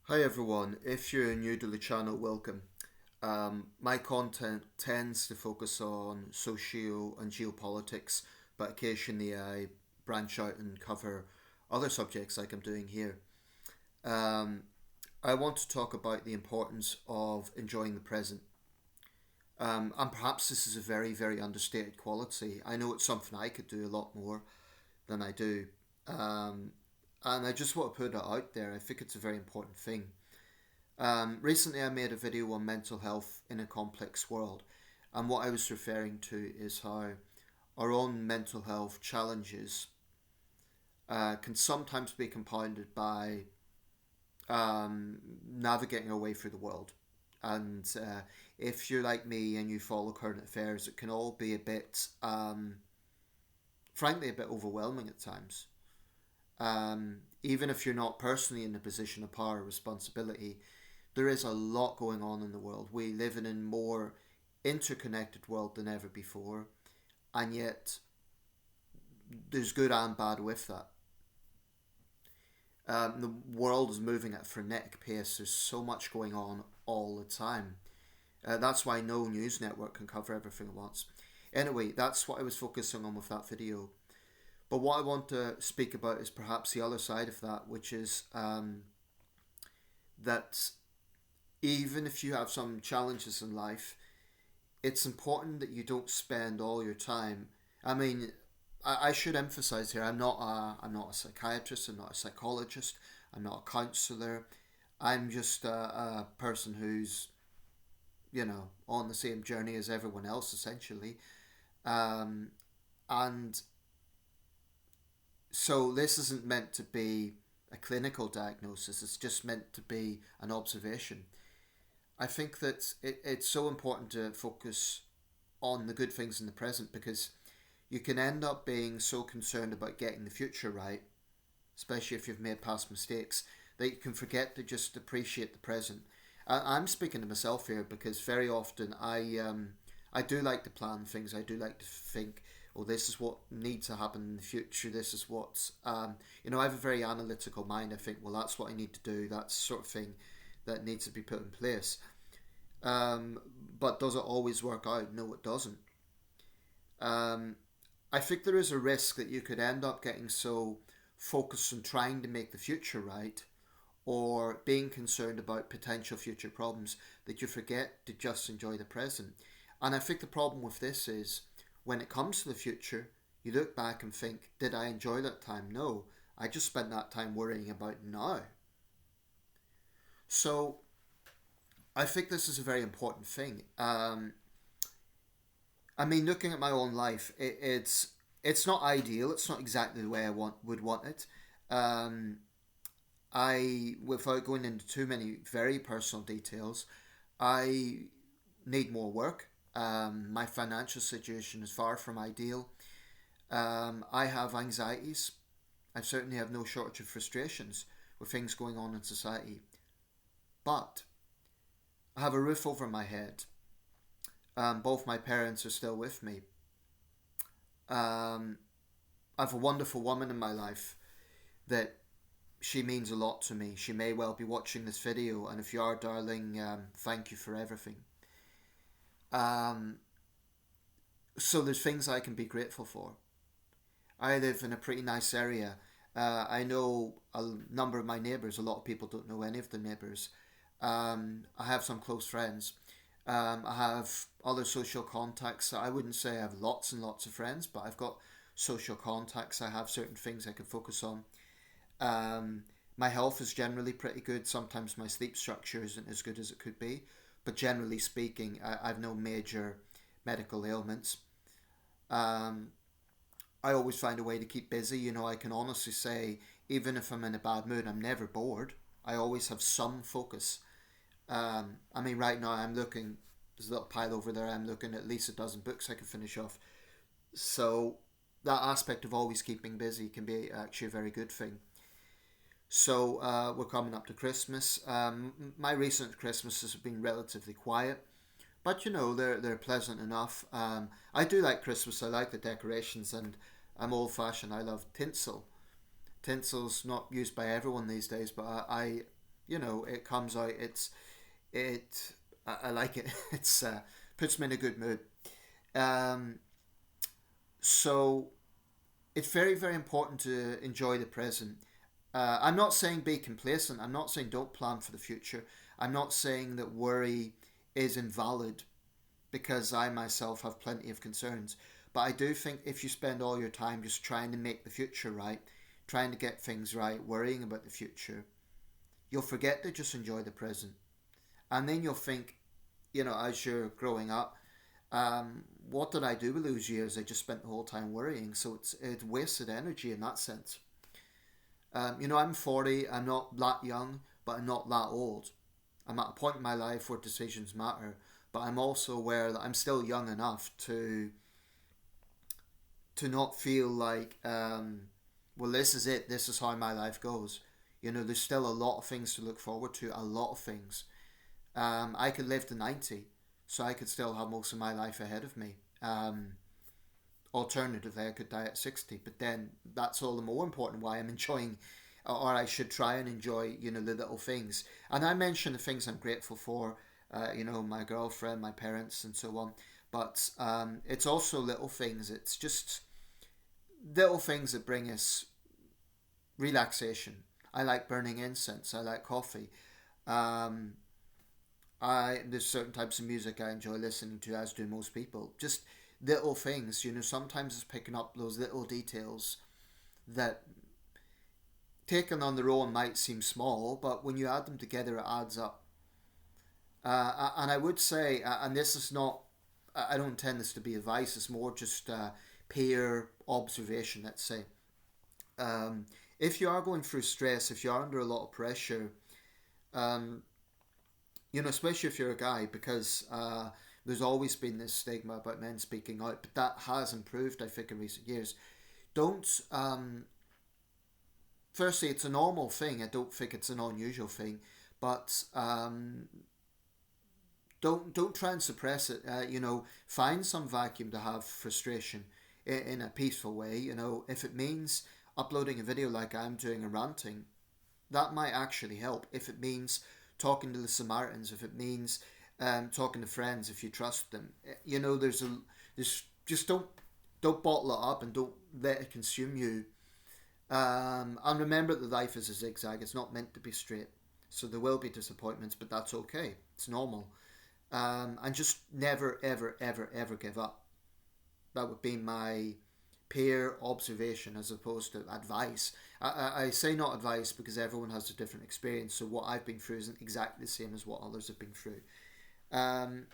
Hi everyone, if you're new to the channel, welcome. My content tends to focus on socio and geopolitics, but occasionally I branch out and cover other subjects like I'm doing here. Um, I want to talk about the importance of enjoying the present. And perhaps this is a very, very understated quality. I know it's something I could do a lot more than I do. Um, and I just want to put it out there. I think it's a very important thing. Recently, I made a video on mental health in a complex world, and what I was referring to is how our own mental health challenges can sometimes be compounded by navigating our way through the world. And if you're like me and you follow current affairs, it can all be a bit, frankly, a bit overwhelming at times. Even if you're not personally in a position of power or responsibility, there is a lot going on in the world. We live in a more interconnected world than ever before, and yet there's good and bad with that. The world is moving at a frenetic pace. There's so much going on all the time. That's why no news network can cover everything at once. Anyway, that's what I was focusing on with that video. But what I want to speak about is perhaps the other side of that, which is that even if you have some challenges in life, it's important that you don't spend all your time. I mean, I should emphasize here, I'm not a psychiatrist, I'm not a psychologist, I'm not a counselor. I'm just a person who's, on the same journey as everyone else, essentially. Um, and so this isn't meant to be a clinical diagnosis, it's just meant to be an observation. I think that it's so important to focus on the good things in the present because you can end up being so concerned about getting the future right, especially if you've made past mistakes, that you can forget to just appreciate the present. I'm speaking to myself here because very often I do like to plan things. I do like to think, oh, this is what needs to happen in the future. This is what's I have a very analytical mind. I think, well, that's what I need to do. That's the sort of thing that needs to be put in place. Um, but does it always work out? No, it doesn't. Um, I think there is a risk that you could end up getting so focused on trying to make the future right or being concerned about potential future problems that you forget to just enjoy the present. And I think the problem with this is when it comes to the future, you look back and think, did I enjoy that time? No, I just spent that time worrying about now. So I think this is a very important thing. I mean, looking at my own life, it's not ideal. It's not exactly the way I would want it. Um, without going into too many very personal details, I need more work. My financial situation is far from ideal. I have anxieties. I certainly have no shortage of frustrations with things going on in society. But I have a roof over my head. Both my parents are still with me. Um, I have a wonderful woman in my life that she means a lot to me. She may well be watching this video, and if you are, darling, thank you for everything. Um, so there's things I can be grateful for. I live in a pretty nice area. I know a number of my neighbours. A lot of people don't know any of the neighbours. I have some close friends. I have other social contacts. I wouldn't say I have lots and lots of friends, but I've got social contacts. I have certain things I can focus on. Um, my health is generally pretty good. Sometimes my sleep structure isn't as good as it could be, but generally speaking, I've no major medical ailments. Um, I always find a way to keep busy. I can honestly say, even if I'm in a bad mood, I'm never bored. I always have some focus. I mean, right now I'm looking. There's a little pile over there. I'm looking at least a dozen books I can finish off. So that aspect of always keeping busy can be actually a very good thing. So we're coming up to Christmas. My recent Christmases have been relatively quiet, but they're pleasant enough. I do like Christmas. I like the decorations, and I'm old fashioned. I love tinsel. Tinsel's not used by everyone these days, but I it comes out. I like it. It's puts me in a good mood. Um, so it's very, very important to enjoy the present. I'm not saying be complacent. I'm not saying don't plan for the future. I'm not saying that worry is invalid, because I myself have plenty of concerns. But I do think if you spend all your time just trying to make the future right, trying to get things right, worrying about the future, you'll forget to just enjoy the present. And then you'll think, as you're growing up, what did I do with those years? I just spent the whole time worrying. So it's wasted energy in that sense. I'm 40. I'm not that young, but I'm not that old. I'm at a point in my life where decisions matter, but I'm also aware that I'm still young enough to not feel like, well, this is it. This is how my life goes. There's still a lot of things to look forward to. A lot of things. I could live to 90, so I could still have most of my life ahead of me. Alternatively, I could die at 60, but then that's all the more important why I'm enjoying, or I should try and enjoy, the little things. And I mentioned the things I'm grateful for, my girlfriend, my parents, and so on. But it's also little things. It's just little things that bring us relaxation. I like burning incense. I like coffee. Um, there's certain types of music I enjoy listening to, as do most people. Just little things, sometimes it's picking up those little details that taken on their own might seem small, but when you add them together, it adds up. And I would say, and this is not, I don't intend this to be advice, it's more just peer observation, let's say. Um, if you are going through stress, if you are under a lot of pressure, um, especially if you're a guy, because there's always been this stigma about men speaking out, but that has improved, I think, in recent years. Don't, firstly, it's a normal thing. I don't think it's an unusual thing, but don't try and suppress it. Find some vacuum to have frustration in a peaceful way. If it means uploading a video like I'm doing and ranting, that might actually help. If it means talking to the Samaritans, if it means talking to friends, if you trust them, there's just don't bottle it up and don't let it consume you. And remember that life is a zigzag. It's not meant to be straight. So there will be disappointments, but that's okay. It's normal. And just never, ever, ever, ever give up. That would be my peer observation as opposed to advice. I say not advice because everyone has a different experience. So what I've been through isn't exactly the same as what others have been through. Um,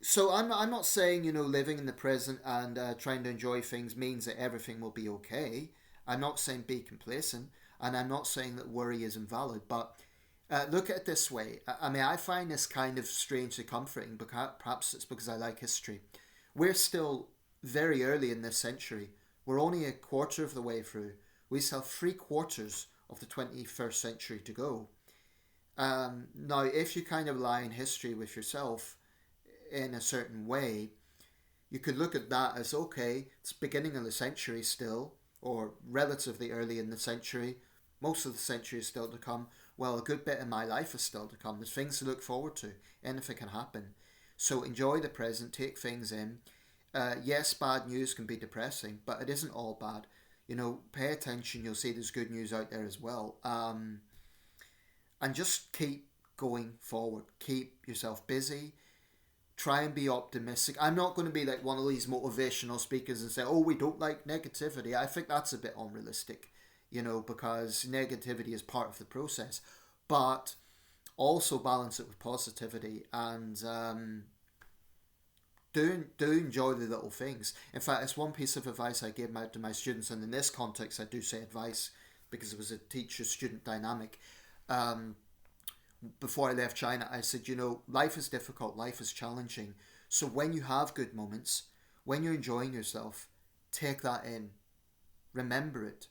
so I'm not saying, living in the present and trying to enjoy things means that everything will be okay. I'm not saying be complacent, and I'm not saying that worry is invalid. But look at it this way. I mean, I find this kind of strangely comforting, because perhaps it's because I like history. We're still very early in this century. We're only a quarter of the way through. We still have 3 quarters of the 21st century to go. Now, if you kind of align history with yourself in a certain way, you could look at that as, okay, it's beginning of the century still, or relatively early in the century. Most of the century is still to come. Well, a good bit of my life is still to come. There's things to look forward to. Anything can happen. So enjoy the present, take things in. Yes, bad news can be depressing, but it isn't all bad. Pay attention. You'll see there's good news out there as well. And just keep going forward. Keep yourself busy. Try and be optimistic. I'm not going to be like one of these motivational speakers and say, oh, we don't like negativity. I think that's a bit unrealistic, because negativity is part of the process. But also balance it with positivity, and do enjoy the little things. In fact, it's one piece of advice I gave out to my students, and in this context I do say advice because it was a teacher-student dynamic. Before I left China, I said, life is difficult, life is challenging. So when you have good moments, when you're enjoying yourself, take that in. Remember it.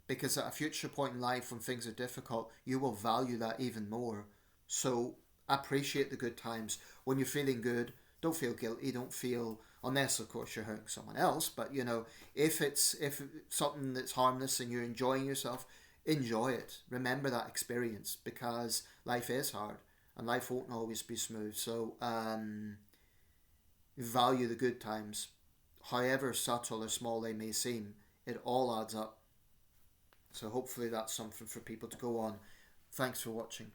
Because at a future point in life when things are difficult, you will value that even more. So appreciate the good times. When you're feeling good, don't feel guilty, don't feel, unless of course you're hurting someone else, but if it's something that's harmless and you're enjoying yourself, enjoy it. Remember that experience, because life is hard and life won't always be smooth. So value the good times, however subtle or small they may seem. It all adds up. So hopefully that's something for people to go on. Thanks for watching.